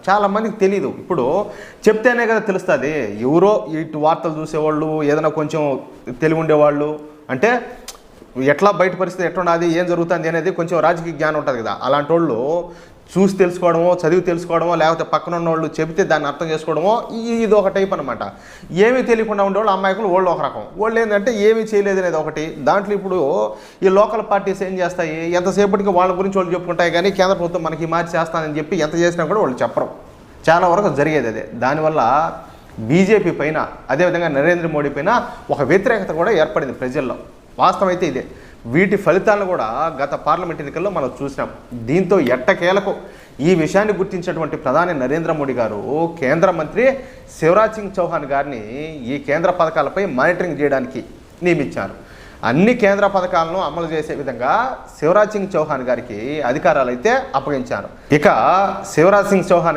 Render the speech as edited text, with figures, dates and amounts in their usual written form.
చాలామందికి తెలీదు. ఇప్పుడు చెప్తేనే కదా తెలుస్తుంది. ఎవరో ఇటు వార్తలు చూసేవాళ్ళు, ఏదైనా కొంచెం తెలివి ఉండేవాళ్ళు, అంటే ఎట్లా బయట పరిస్థితి ఎట్లున్నది, ఏం జరుగుతుంది అనేది కొంచెం రాజకీయ జ్ఞానం ఉంటుంది కదా, అలాంటి వాళ్ళు చూసి తెలుసుకోవడమో, చదివి తెలుసుకోవడమో, లేకపోతే పక్కన ఉన్న వాళ్ళు చెబితే దాన్ని అర్థం చేసుకోవడమో, ఇది ఒక టైప్ అనమాట. ఏమీ తెలియకుండా ఉండేవాళ్ళు అమ్మాయికులు వాళ్ళు ఒక రకం. వాళ్ళు ఏంటంటే ఏమీ చేయలేదు అనేది ఒకటి. దాంట్లో ఇప్పుడు ఈ లోకల్ పార్టీస్ ఏం చేస్తాయి, ఎంతసేపటికి వాళ్ళ గురించి వాళ్ళు చెప్పుకుంటాయి, కానీ కేంద్ర ప్రభుత్వం మనకి మార్చి చేస్తానని చెప్పి ఎంత చేసినా కూడా వాళ్ళు చెప్పరు. చాలా వరకు జరిగేది అదే. దానివల్ల బీజేపీ పైన, అదేవిధంగా నరేంద్ర మోడీ పైన ఒక వ్యతిరేకత కూడా ఏర్పడింది ప్రజల్లో. వాస్తవం అయితే ఇదే. వీటి ఫలితాలను కూడా గత పార్లమెంట్ ఎన్నికల్లో మనం చూసినాం. దీంతో ఎట్టకేలకు ఈ విషయాన్ని గుర్తించినటువంటి ప్రధాని నరేంద్ర మోడీ గారు కేంద్ర మంత్రి శివరాజ్ సింగ్ చౌహాన్ గారిని ఈ కేంద్ర పథకాలపై మానిటరింగ్ చేయడానికి నియమించారు. అన్ని కేంద్ర పథకాలను అమలు చేసే విధంగా శివరాజ్ సింగ్ చౌహాన్ గారికి అధికారాలు అయితే అప్పగించారు. ఇక శివరాజ్ సింగ్ చౌహాన్